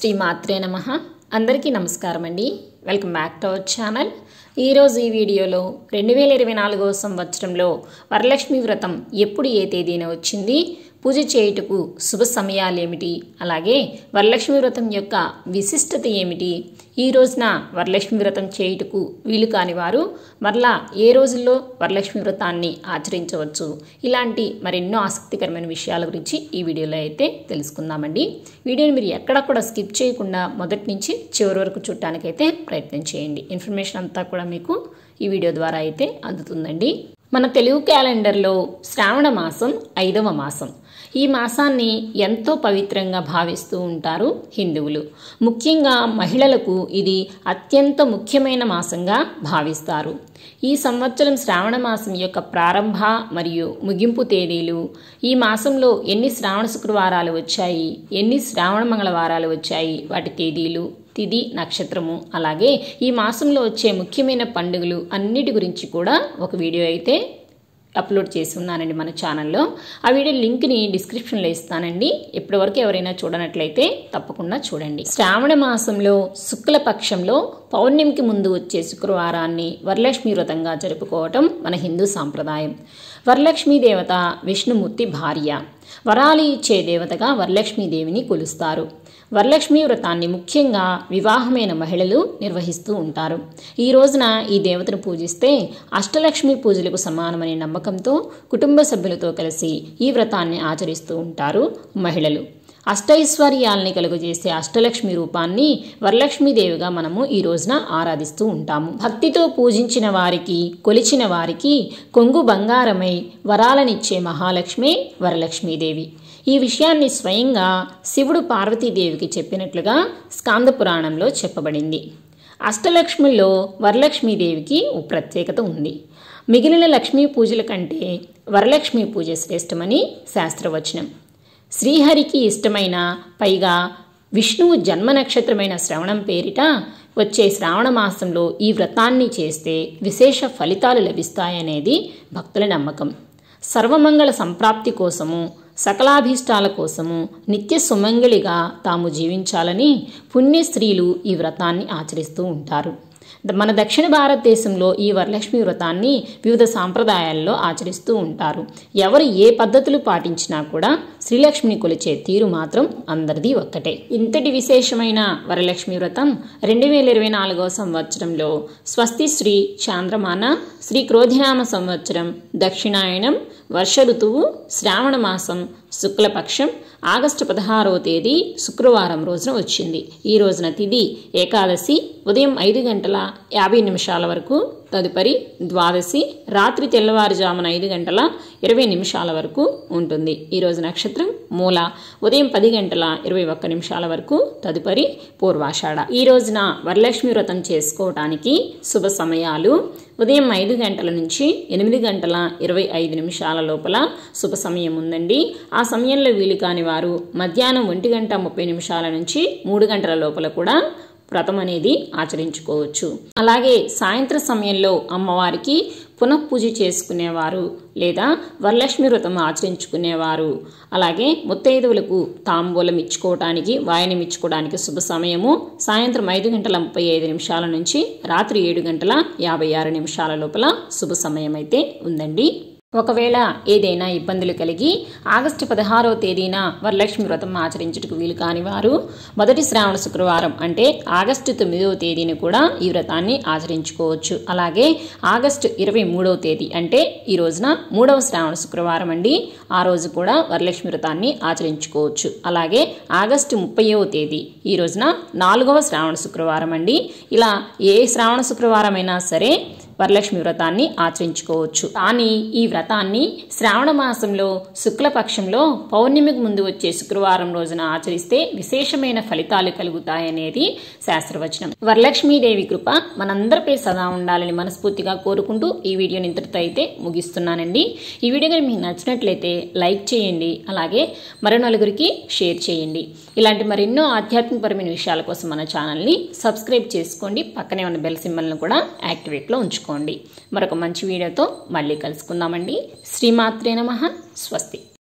శ్రీమాత్రే నమః. అందరికీ నమస్కారం అండి. Welcome back to our channel. ఈరోజు ఈ వీడియోలో 2024వ సంవత్సరంలో వరలక్ష్మి వ్రతం ఎప్పుడు ఏ తేదీన వచ్చింది, పూజ చేయుటకు శుభ సమయాలు ఏమిటి, అలాగే వరలక్ష్మి వ్రతం యొక్క విశిష్టత ఏమిటి, ఈ రోజున వరలక్ష్మి వ్రతం చేయుటకు వీలు కాని వారు మరలా ఏ రోజుల్లో వరలక్ష్మి వ్రతాన్ని ఆచరించవచ్చు, ఇలాంటి మరెన్నో ఆసక్తికరమైన విషయాల గురించి ఈ వీడియోలో అయితే తెలుసుకుందామండి. వీడియోని మీరు ఎక్కడ కూడా స్కిప్ చేయకుండా మొదటి నుంచి చివరి వరకు చూడటానికైతే ప్రయత్నం చేయండి. ఇన్ఫర్మేషన్ అంతా కూడా మీకు ఈ వీడియో ద్వారా అయితే అందుతుందండి. మన తెలుగు క్యాలెండర్లో శ్రావణ మాసం 5వ మాసం. ఈ మాసాన్ని ఎంతో పవిత్రంగా భావిస్తూ ఉంటారు హిందువులు. ముఖ్యంగా మహిళలకు ఇది అత్యంత ముఖ్యమైన మాసంగా భావిస్తారు. ఈ సంవత్సరం శ్రావణ మాసం యొక్క ప్రారంభ మరియు ముగింపు తేదీలు, ఈ మాసంలో ఎన్ని శ్రావణ శుక్రవారాలు వచ్చాయి, ఎన్ని శ్రావణ మంగళవారాలు వచ్చాయి, వాటి తేదీలు, తిథి, నక్షత్రము, అలాగే ఈ మాసంలో వచ్చే ముఖ్యమైన పండుగలు అన్నిటి గురించి కూడా ఒక వీడియో అయితే అప్లోడ్ చేసి ఉన్నానండి మన ఛానల్లో. ఆ వీడియో లింక్ని డిస్క్రిప్షన్లో ఇస్తానండి. ఇప్పటివరకు ఎవరైనా చూడనట్లయితే తప్పకుండా చూడండి. శ్రావణ మాసంలో శుక్లపక్షంలో పౌర్ణమికి ముందు వచ్చే శుక్రవారాన్ని వరలక్ష్మి వ్రతంగా జరుపుకోవటం మన హిందూ సాంప్రదాయం. వరలక్ష్మీ దేవత విష్ణుమూర్తి భార్య, వరాలు ఇచ్చే దేవతగా వరలక్ష్మీదేవిని కొలుస్తారు. వరలక్ష్మీ వ్రతాన్ని ముఖ్యంగా వివాహమైన మహిళలు నిర్వహిస్తూ ఉంటారు. ఈ రోజున ఈ దేవతను పూజిస్తే అష్టలక్ష్మి పూజలకు సమానమనే నమ్మకంతో కుటుంబ సభ్యులతో కలిసి ఈ వ్రతాన్ని ఆచరిస్తూ ఉంటారు మహిళలు. అష్టైశ్వర్యాల్ని కలుగజేసే అష్టలక్ష్మి రూపాన్ని వరలక్ష్మీదేవిగా మనము ఈ రోజున ఆరాధిస్తూ ఉంటాము. భక్తితో పూజించిన వారికి, కొలిచిన వారికి కొంగు బంగారమై వరాలనిచ్చే మహాలక్ష్మి వరలక్ష్మీదేవి. ఈ విషయాన్ని స్వయంగా శివుడు పార్వతీదేవికి చెప్పినట్లుగా స్కాంద పురాణంలో చెప్పబడింది. అష్టలక్ష్మిలో వరలక్ష్మీదేవికి ఓ ప్రత్యేకత ఉంది. మిగిలిన లక్ష్మీ పూజల కంటే వరలక్ష్మీ పూజ శ్రేష్టమని శాస్త్రవచనం. శ్రీహరికి ఇష్టమైన, పైగా విష్ణువు జన్మ నక్షత్రమైన శ్రవణం పేరిట వచ్చే శ్రావణ మాసంలో ఈ వ్రతాన్ని చేస్తే విశేష ఫలితాలు లభిస్తాయనేది భక్తుల నమ్మకం. సర్వమంగళ సంప్రాప్తి కోసము, సకలాభీష్టాల కోసము నిత్య సుమంగళిగా తాము జీవించాలని పుణ్య స్త్రీలు ఈ వ్రతాన్ని ఆచరిస్తూ ఉంటారు. మన దక్షిణ భారతదేశంలో ఈ వరలక్ష్మి వ్రతాన్ని వివిధ సాంప్రదాయాల్లో ఆచరిస్తూ ఉంటారు. ఎవరు ఏ పద్ధతులు పాటించినా కూడా శ్రీలక్ష్మిని కొలిచే తీరు మాత్రం అందరిది ఒక్కటే. ఇంతటి విశేషమైన వరలక్ష్మి వ్రతం 2024వ సంవత్సరంలో స్వస్తి శ్రీ చాంద్రమాన శ్రీ క్రోధినామ సంవత్సరం దక్షిణాయనం వర్ష ఋతువు శ్రావణ మాసం శుక్లపక్షం ఆగస్టు 16వ తేదీ శుక్రవారం రోజున వచ్చింది. ఈ రోజున తిథి ఏకాదశి ఉదయం 5:50 వరకు, తదుపరి ద్వాదశి రాత్రి తెల్లవారుజామున 5:20 వరకు ఉంటుంది. ఈ రోజు నక్షత్రం మూల ఉదయం 10:21 వరకు, తదుపరి పూర్వాషాఢ. ఈ రోజున వరలక్ష్మి వ్రతం చేసుకోవటానికి శుభ సమయాలు ఉదయం 5 గంటల నుంచి 8:25 లోపల శుభ సమయం ఉందండి. ఆ సమయంలో వీలు కాని వారు మధ్యాహ్నం 1:30 నుంచి 3 గంటల లోపల కూడా వ్రతం అనేది ఆచరించుకోవచ్చు. అలాగే సాయంత్రం సమయంలో అమ్మవారికి పునఃపూజ చేసుకునేవారు లేదా వరలక్ష్మి వ్రతం ఆచరించుకునేవారు, అలాగే ముత్తైదువులకు తాంబూలం ఇచ్చుకోవడానికి, వాయనం ఇచ్చుకోవడానికి శుభ సమయము సాయంత్రం 5:35 నుంచి రాత్రి 7:56 లోపల శుభ సమయం అయితే ఉందండి. ఒకవేళ ఏదైనా ఇబ్బందులు కలిగి ఆగస్టు 16వ తేదీన వరలక్ష్మి వ్రతం ఆచరించుటకు వీలు కాని వారు మొదటి శ్రావణ శుక్రవారం అంటే ఆగస్టు 9వ తేదీని కూడా ఈ వ్రతాన్ని ఆచరించుకోవచ్చు. అలాగే ఆగస్టు 23వ తేదీ అంటే ఈ రోజున 3వ శ్రావణ శుక్రవారం అండి, ఆ రోజు కూడా వరలక్ష్మి వ్రతాన్ని ఆచరించుకోవచ్చు. అలాగే ఆగస్టు 30వ తేదీ ఈ రోజున 4వ శ్రావణ శుక్రవారం అండి. ఇలా ఏ శ్రావణ శుక్రవారం అయినా సరే వరలక్ష్మి వ్రతాన్ని ఆచరించుకోవచ్చు. కానీ ఈ వ్రతాన్ని శ్రావణ మాసంలో శుక్లపక్షంలో పౌర్ణమికి ముందు వచ్చే శుక్రవారం రోజున ఆచరిస్తే విశేషమైన ఫలితాలు కలుగుతాయనేది శాస్త్రవచనం. వరలక్ష్మీదేవి కృప మనందరిపై సదా ఉండాలని మనస్ఫూర్తిగా కోరుకుంటూ ఈ వీడియోని ఇంతటితో అయితే ముగిస్తున్నానండి. ఈ వీడియో కనుక మీకు నచ్చినట్లయితే లైక్ చేయండి, అలాగే మరో నలుగురికి షేర్ చేయండి. ఇలాంటి మరెన్నో ఆధ్యాత్మికపరమైన విషయాల కోసం మన ఛానల్ని సబ్స్క్రైబ్ చేసుకోండి. పక్కనే ఉన్న బెల్ సింబల్ను కూడా యాక్టివేట్లో ఉంచుకోండి. మరొక మంచి వీడియోతో మళ్ళీ కలుసుకుందామండి. శ్రీమాత్రే నమః. స్వస్తి.